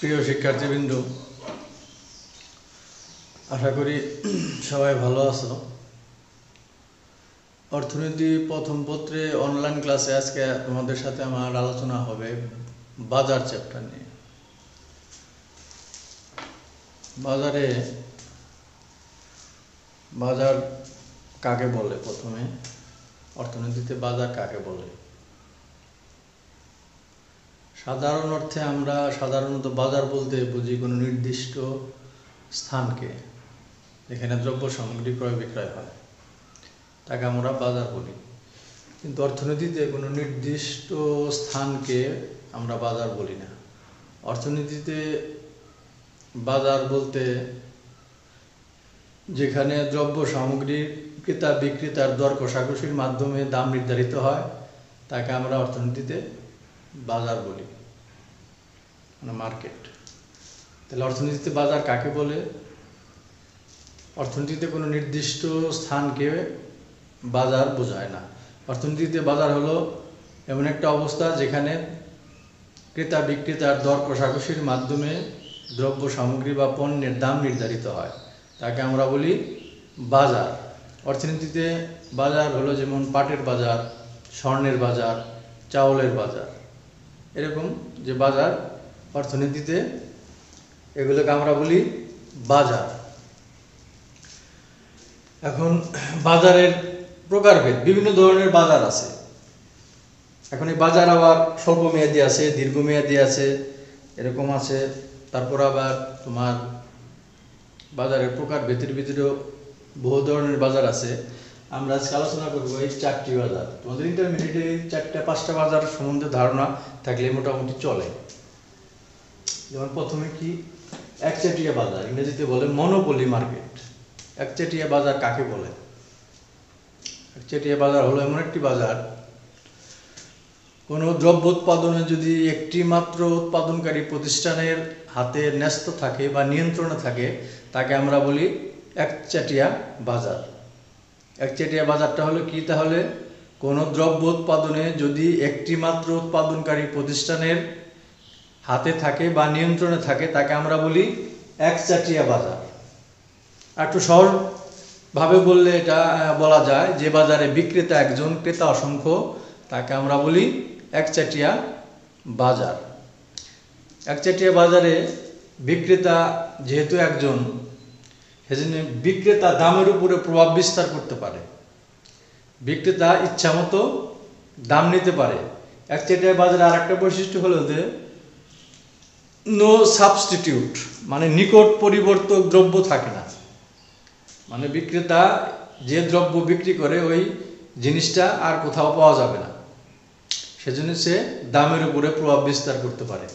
প্রিয় শিক্ষার্থীবৃন্দ, আশা করি সবাই ভালো আছো। অর্থনীতি প্রথম পত্রে অনলাইন ক্লাসে আজকে তোমাদের সাথে আমার আলোচনা হবে বাজার চ্যাপ্টার নিয়ে। বাজার কাকে বলে? প্রথমে অর্থনীতিতে বাজার কাকে বলে? সাধারণ অর্থে আমরা সাধারণত বাজার বলতে বুঝি কোনো নির্দিষ্ট স্থানকে, যেখানে দ্রব্য সামগ্রী ক্রয় বিক্রয় হয়, তাকে আমরা বাজার বলি। কিন্তু অর্থনীতিতে কোনো নির্দিষ্ট স্থানকে আমরা বাজার বলি না। অর্থনীতিতে বাজার বলতে যেখানে দ্রব্য সামগ্রীর ক্রেতা বিক্রেতার দর কষাকষির মাধ্যমে দাম নির্ধারিত হয়, তাকে আমরা অর্থনীতিতে বাজার বলি, মানে মার্কেট। তাহলে অর্থনীতিতে বাজার কাকে বলে? অর্থনীতিতে কোনো নির্দিষ্ট স্থানকে বাজার বোঝায় না। অর্থনীতিতে বাজার হলো এমন একটা অবস্থা যেখানে ক্রেতা বিক্রেতার দর কষাকষির মাধ্যমে দ্রব্য সামগ্রী বা পণ্যের দাম নির্ধারিত হয়, তাকে আমরা বলি বাজার। অর্থনীতিতে বাজার হলো যেমন পাটের বাজার, স্বর্ণের বাজার, চাউলের বাজার, এরকম যে বাজার অর্থনীতিতে, এগুলোকে আমরা বলি বাজার। এখন বাজারের প্রকারভেদ, বিভিন্ন ধরনের বাজার আছে। এখন এই বাজার আবার স্বল্প মেয়াদি আছে, দীর্ঘমেয়াদী আছে, এরকম আছে। তারপর আবার তোমার বাজারের প্রকারভেদের ভিতরেও বহু ধরনের বাজার আছে। আমরা আজকে আলোচনা করবো এই 4টি বাজার। তোমাদের ইন্টারমিডিয়েটে 4-5টা বাজার সম্বন্ধে ধারণা থাকলে মোটামুটি চলে। যেমন প্রথমে কি, একচেটিয়া বাজার, ইংরেজিতে বলে মনোপলি মার্কেট। একচেটিয়া বাজার কাকে বলে? একচেটিয়া বাজার হলো এমন একটি বাজার, কোনো দ্রব্য উৎপাদনে যদি একটি মাত্র উৎপাদনকারী প্রতিষ্ঠানের হাতে ন্যস্ত থাকে বা নিয়ন্ত্রণে থাকে, তাকে আমরা বলি একচেটিয়া বাজার। একচেটিয়া বাজারটা হলো কি? তাহলে কোনো দ্রব্য উৎপাদনে যদি একটি মাত্র উৎপাদনকারী প্রতিষ্ঠানের হাতে থাকে বা নিয়ন্ত্রণে থাকে, তাকে আমরা বলি একচেটিয়া বাজার। একটু সহজভাবে বললে এটা বলা যায় যে বাজারে বিক্রেতা একজন, ক্রেতা অসংখ্য, তাকে আমরা বলি একচেটিয়া বাজার। একচেটিয়া বাজারে বিক্রেতা যেহেতু একজন, সেজন্য বিক্রেতা দামের উপরে প্রভাব বিস্তার করতে পারে। বিক্রেতা ইচ্ছামতো দাম নিতে পারে। একচেটিয়া বাজারে আর একটা বৈশিষ্ট্য হলো যে নো সাবস্টিটিউট, মানে নিকট পরিবর্তক দ্রব্য থাকে না। মানে বিক্রেতা যে দ্রব্য বিক্রি করে ওই জিনিসটা আর কোথাও পাওয়া যাবে না, সেজন্য সে দামের উপরে প্রভাব বিস্তার করতে পারে।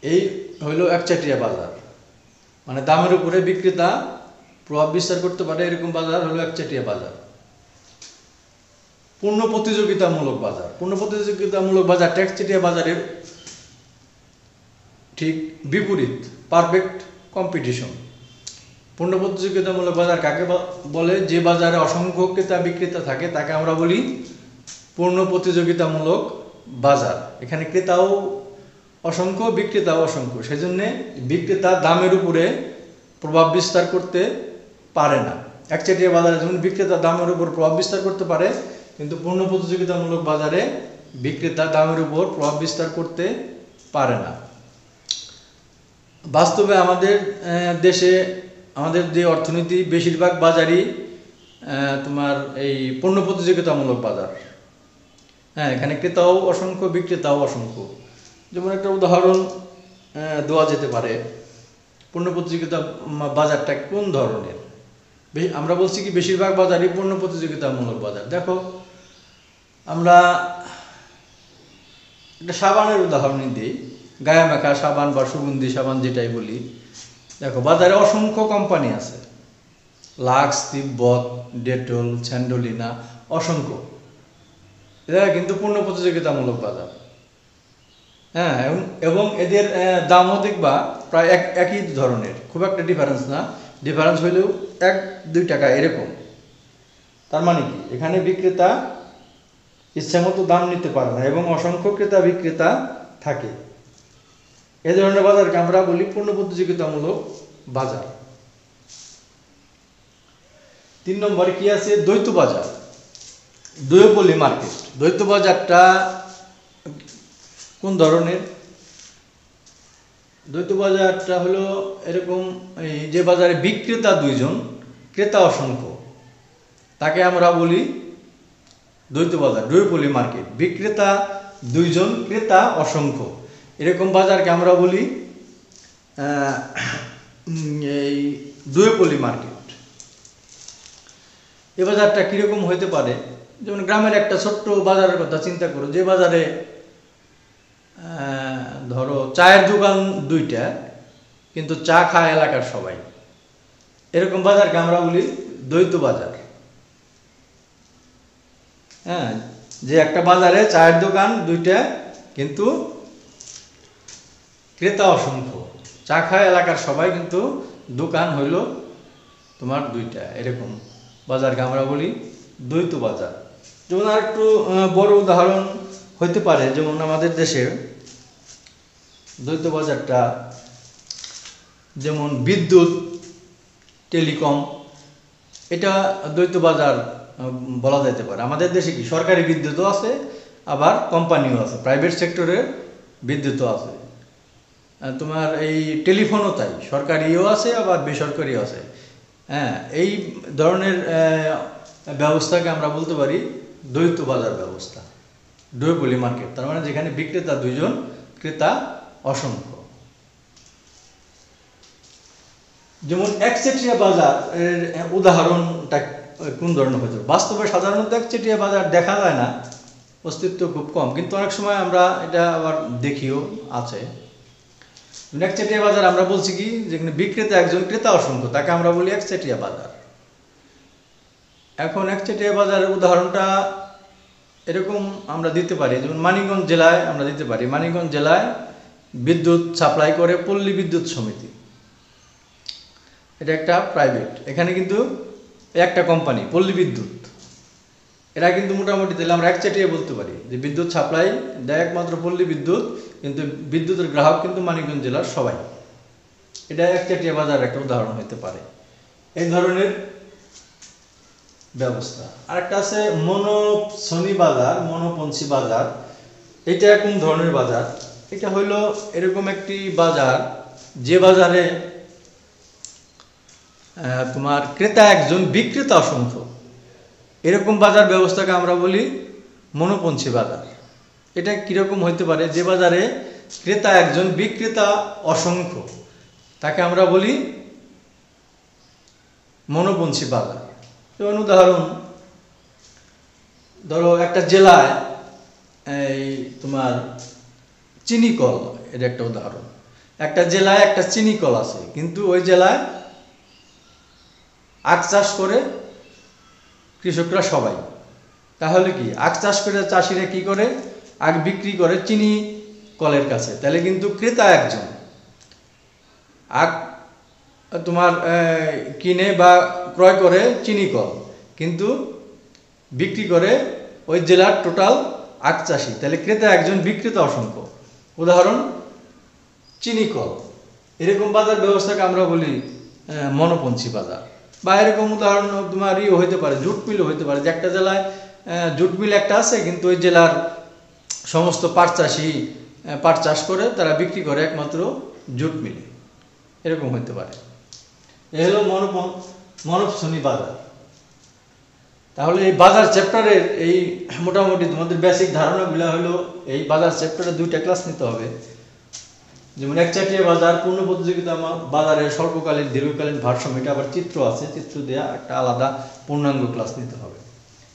এই হইল একচেটিয়া বাজার, মানে দামের উপরে বিক্রেতা প্রভাব বিস্তার করতে পারে, এরকম বাজার হলো একচেটিয়া বাজার। পূর্ণ প্রতিযোগিতামূলক বাজার। পূর্ণ প্রতিযোগিতামূলক বাজারটা একচেটিয়া বাজারের ঠিক বিপরীত, পারফেক্ট কম্পিটিশন। পূর্ণ প্রতিযোগিতামূলক বাজার কাকে বলে? যে বাজারে অসংখ্য ক্রেতা বিক্রেতা থাকে, তাকে আমরা বলি পূর্ণ প্রতিযোগিতামূলক বাজার। এখানে ক্রেতাও অসংখ্য, বিক্রেতাও অসংখ্য, সেজন্যে বিক্রেতা দামের উপরে প্রভাব বিস্তার করতে পারে না। একচেটিয়া বাজারে যেমন বিক্রেতা দামের উপর প্রভাব বিস্তার করতে পারে, কিন্তু পূর্ণ প্রতিযোগিতামূলক বাজারে বিক্রেতা দামের উপর প্রভাব বিস্তার করতে পারে না। বাস্তবে আমাদের দেশে, আমাদের যে অর্থনীতি, বেশিরভাগ বাজারই তোমার এই পূর্ণ প্রতিযোগিতামূলক বাজার। হ্যাঁ, এখানে ক্রেতাও অসংখ্য, বিক্রেতাও অসংখ্য। যেমন একটা উদাহরণ দেওয়া যেতে পারে, পূর্ণ প্রতিযোগিতা বাজারটা কোন ধরনের? আমরা বলছি কি বেশিরভাগ বাজারই পূর্ণ প্রতিযোগিতামূলক বাজার। দেখো, আমরা একটা সাবানের উদাহরণ দিই, গায়ে মাখা সাবান বা সুগন্ধি সাবান যেটাই বলি। দেখো, বাজারে অসংখ্য কোম্পানি আছে, লাক্স, তিব্বত, ডেটল, স্যান্ডোলিনা, অসংখ্য। এটা কিন্তু পূর্ণ প্রতিযোগিতামূলক বাজার। হ্যাঁ, এবং এদের দামও দেখবা প্রায় একই ধরনের, খুব একটা ডিফারেন্স না, ডিফারেন্স হইলেও 1-2 টাকা এরকম। তার মানে কি, এখানে বিক্রেতা ইচ্ছামতো দাম নিতে পারে না এবং অসংখ্য ক্রেতা বিক্রেতা থাকে। এই ধরনের বাজারকে আমরা বলি পূর্ণ প্রতিযোগিতামূলক বাজার। 3 নম্বরে কি আছে? দ্বৈত বাজার, দুয়োপলি মার্কেট। দ্বৈত বাজারটা কোন ধরনের? দ্বৈত বাজারটা হলো এরকম, এই যে বাজারে বিক্রেতা 2 জন, ক্রেতা অসংখ্য, তাকে আমরা বলি দ্বৈত বাজার, দুয়োপলি মার্কেট। বিক্রেতা 2 জন, ক্রেতা অসংখ্য, এরকম বাজারকে আমরা বলি এই দুয়োপলি মার্কেট। এই বাজারটা কীরকম হইতে পারে? যেমন গ্রামের একটা ছোট্ট বাজারের কথা চিন্তা করো, যে বাজারে ধরো চায়ের দোকান 2টা, কিন্তু চা খায় এলাকার সবাই, এরকম বাজারকে আমরা বলি দ্বৈত বাজার। হ্যাঁ, যে একটা বাজারে চায়ের দোকান 2টা, কিন্তু ক্রেতা অসংখ্য, চা খায় এলাকার সবাই, কিন্তু দোকান হইল তোমার 2টা, এরকম বাজারকে আমরা বলি দ্বৈত বাজার। যেমন আর একটু বড় উদাহরণ হইতে পারে, যেমন আমাদের দেশের দ্বৈত বাজারটা, যেমন বিদ্যুৎ, টেলিকম, এটা দ্বৈত বাজার বলা যেতে পারে। আমাদের দেশে কি সরকারি বিদ্যুৎও আছে, আবার কোম্পানিও আছে, প্রাইভেট সেক্টরের বিদ্যুৎও আছে। তোমার এই টেলিফোনও তাই, সরকারিও আছে আবার বেসরকারিও আছে। হ্যাঁ, এই ধরনের ব্যবস্থাকে আমরা বলতে পারি দ্বৈত বাজার ব্যবস্থা, দুয়োপলি মার্কেট। তার মানে যেখানে বিক্রেতা 2 জন, ক্রেতা অসংখ্য। যেমন একচেটিয়া বাজার এর উদাহরণটা কোন ধরনের হয়েছে? বাস্তবে সাধারণত একচেটিয়া বাজার দেখা যায় না, অস্তিত্ব খুব কম, কিন্তু অনেক সময় আমরা এটা আবার দেখিও আছে। একচেটিয়া বাজার আমরা বলছি কি, যেখানে বিক্রেতা 1 জন, ক্রেতা অসংখ্য, তাকে আমরা বলি একচেটিয়া বাজার। এখন একচেটিয়া বাজারের উদাহরণটা এরকম আমরা দিতে পারি, যেমন মানিকগঞ্জ জেলায় আমরা দিতে পারি। মানিকগঞ্জ জেলায় বিদ্যুৎ সাপ্লাই করে পল্লী বিদ্যুৎ সমিতি, এটা একটা প্রাইভেট। এখানে কিন্তু একটা কোম্পানি পল্লী বিদ্যুৎ, এরা কিন্তু মোটামুটি তাহলে আমরা একচেটিয়া বলতে পারি যে বিদ্যুৎ সাপ্লাই দেয় একমাত্র পল্লী বিদ্যুৎ, কিন্তু বিদ্যুতের গ্রাহক কিন্তু মানিকগঞ্জ জেলার সবাই। এটা একচেটিয়া বাজার একটা উদাহরণ হতে পারে, এই ধরনের ব্যবস্থা। আরেকটা আছে মনোপসনী বাজার, মনোপঞ্চী বাজার। এটা কোন ধরনের বাজার? এটা হইল এরকম একটি বাজার, যে বাজারে তোমার ক্রেতা 1 জন, বিক্রেতা অসংখ্য, এরকম বাজার ব্যবস্থাকে আমরা বলি মনোপঞ্চী বাজার। এটা কিরকম হইতে পারে? যে বাজারে ক্রেতা 1 জন, বিক্রেতা অসংখ্য, তাকে আমরা বলি মনোপঞ্চী বাজার। যেমন উদাহরণ ধরো একটা জেলায় এই তোমার চিনি কল, এটা একটা উদাহরণ। একটা জেলায় একটা চিনি কল আছে, কিন্তু ওই জেলায় আখ চাষ করে কৃষকরা সবাই। তাহলে কি আখ চাষ করে চাষিরা কি করে? আখ বিক্রি করে চিনি কলের কাছে, তাহলে কিন্তু ক্রেতা 1 জন, আখ তোমার কিনে বা ক্রয় করে চিনি কল, কিন্তু বিক্রি করে ওই জেলার টোটাল আখ চাষি, তাহলে ক্রেতা 1 জন, বিক্রেতা অসংখ্য। উদাহরণ চিনি কল। এরকম বাজার ব্যবস্থাকে আমরা বলি মনোপঞ্চী বাজার। বা এরকম উদাহরণ তোমার ইও হইতে পারে, জুট মিলও হইতে পারে, যে একটা জেলায় জুট মিল একটা আছে, কিন্তু ওই জেলার সমস্ত পাট চাষি পাট চাষ করে, তারা বিক্রি করে একমাত্র জুট মিলে, এরকম হইতে পারে। এ হলো মনোপসনী বাজার। তাহলে এই বাজার চ্যাপ্টারের এই মোটামুটি তোমাদের বেসিক ধারণাগুলো হলো, এই বাজার চ্যাপ্টারে 2টা ক্লাস নিতে হবে। যেমন একচেটিয়া বাজার, পূর্ণ প্রতিযোগিতা বাজারের স্বল্পকালীন, দীর্ঘকালীন ভারসাম্য, এটা আবার চিত্র আছে, চিত্র দেওয়া একটা আলাদা পূর্ণাঙ্গ ক্লাস নিতে হবে।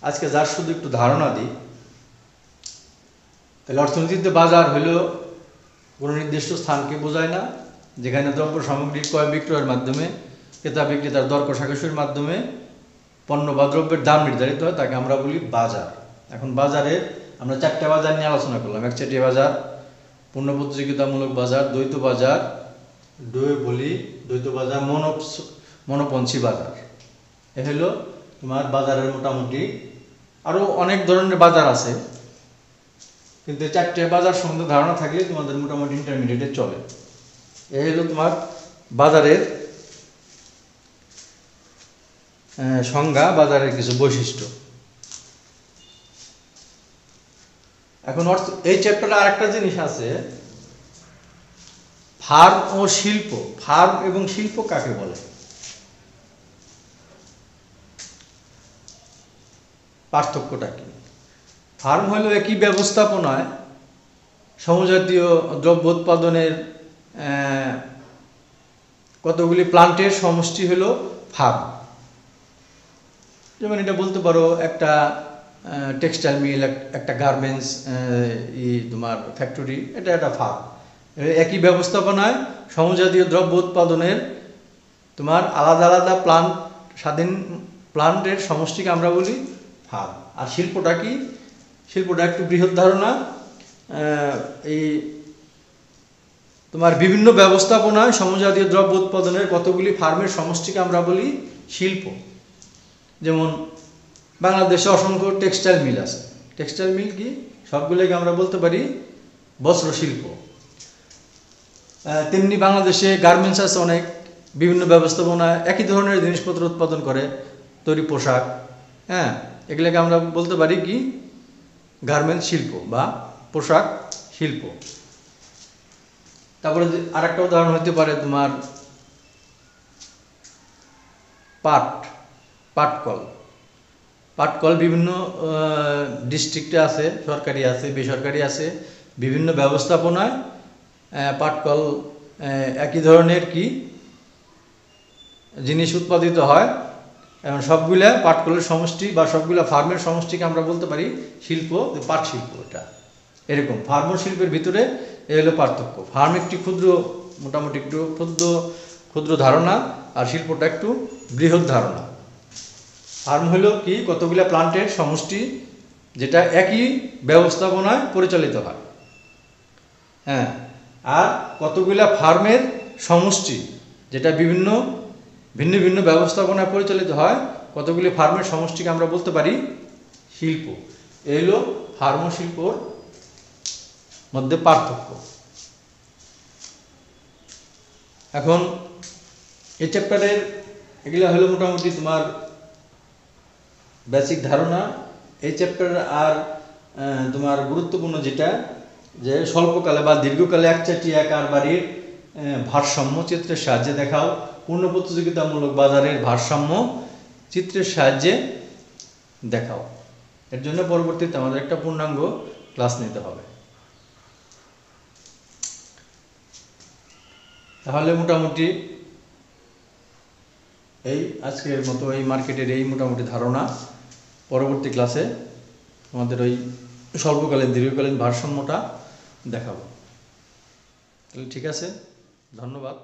আজকে যার শুধু একটু ধারণা দিই, তাহলে অর্থনীতিতে বাজার হলো কোনো নির্দিষ্ট স্থানকে বোঝায় না, যেখানে দ্রব্য সামগ্রীর ক্রয় বিক্রয়ের মাধ্যমে, ক্রেতা বিক্রেতার দর কষাকষির মাধ্যমে পণ্য বা দ্রব্যের দাম নির্ধারিত হয়, তাকে আমরা বলি বাজার। এখন বাজারে আমরা 4টা বাজার নিয়ে আলোচনা করলাম: একচেটিয়া বাজার, পূর্ণ প্রতিযোগিতামূলক বাজার, দ্বৈত বাজার, দ্বৈত বাজার, মনোপঞ্চী বাজার। এ হলো তোমার বাজারের মোটামুটি। আরও অনেক ধরনের বাজার আছে, কিন্তু এই 4টে বাজার সম্বন্ধে ধারণা থাকলে তোমাদের মোটামুটি ইন্টারমিডিয়েটে চলে। এই হলো তোমার বাজারের সংজ্ঞা, বাজারের কিছু বৈশিষ্ট্য। এখন এই চ্যাপ্টারে আরেকটা জিনিস আছে, ফার্ম ও শিল্প। ফার্ম এবং শিল্প কাকে বলে? পার্থক্যটা কি? ফার্ম হলো একই ব্যবস্থাপনায় সমজাতীয় দ্রব্য উৎপাদনের কতগুলি প্লান্টের সমষ্টি হলো ফার্ম। যেমন এটা বলতে পারো একটা টেক্সটাইল মিল, একটা গার্মেন্টস তোমার ফ্যাক্টরি, এটা একটা ফার্ম। একই ব্যবস্থাপনায় সমজাতীয় দ্রব্য উৎপাদনের তোমার আলাদা আলাদা স্বাধীন প্লান্টের সমষ্টিকে আমরা বলি ফার্ম। আর শিল্পটা কি? শিল্পটা একটু বৃহৎ ধারণা, এই তোমার বিভিন্ন ব্যবস্থাপনায় সমজাতীয় দ্রব্য উৎপাদনের কতগুলি ফার্মের সমষ্টিকে আমরা বলি শিল্প। যেমন বাংলাদেশে অসংখ্য টেক্সটাইল মিল আছে। টেক্সটাইল মিল কি? সবগুলোকে আমরা বলতে পারি বস্ত্র শিল্প। তেমনি বাংলাদেশে গার্মেন্টস আছে অনেক, বিভিন্ন ব্যবস্থাপনায় একই ধরনের জিনিসপত্র উৎপাদন করে, তৈরি পোশাক, হ্যাঁ, এগুলোকে আমরা বলতে পারি কি? গার্মেন্টস শিল্প বা পোশাক শিল্প। তারপরে আরেকটা উদাহরণ হতে পারে তোমার পাটকল। পাটকল বিভিন্ন ডিস্ট্রিক্টে আছে, সরকারি আছে, বেসরকারি আছে, বিভিন্ন ব্যবস্থাপনায় পাটকল একই ধরনের কি জিনিস উৎপাদিত হয়। এবং সবগুলা পাটকলের সমষ্টি বা সবগুলা ফার্মের সমষ্টিকে আমরা বলতে পারি শিল্প, পাট শিল্প। এটা এরকম ফার্ম শিল্পের ভিতরে এ হলো পার্থক্য। ফার্ম একটি মোটামুটি একটু ক্ষুদ্র ধারণা, আর শিল্পটা একটু বৃহৎ ধারণা। ফার্ম হলো কি? কতগুলা প্লান্টের সমষ্টি যেটা একই ব্যবস্থাপনায় পরিচালিত হয়, হ্যাঁ। আর কতগুলা ফার্মের সমষ্টি যেটা ভিন্ন ভিন্ন ব্যবস্থাপনায় পরিচালিত হয়, কতগুলি ফার্মের সমষ্টিকে আমরা বলতে পারি শিল্প। এই হলো ফার্ম ও শিল্পর মধ্যে পার্থক্য। এখন এই চ্যাপ্টারের এগুলা হলো মোটামুটি তোমার বেসিক ধারণা। এই চ্যাপ্টারের আর তোমার গুরুত্বপূর্ণ যেটা, যে স্বল্পকালে বা দীর্ঘকালে একচাটিয়া কারবারির ভারসাম্য চিত্রের সাহায্যে দেখাও। পূর্ণ প্রতিযোগিতামূলক বাজারের ভারসাম্য চিত্রের সাহায্যে দেখাও। এর জন্য পরবর্তীতে আমাদের একটা পূর্ণাঙ্গ ক্লাস নিতে হবে। তাহলে মোটামুটি এই আজকের মতো এই মার্কেটের এই মোটামুটি ধারণা। পরবর্তী ক্লাসে আমাদের ওই স্বল্পকালীন দীর্ঘকালীন ভারসাম্যটা দেখাবো। তাহলে ঠিক আছে, ধন্যবাদ।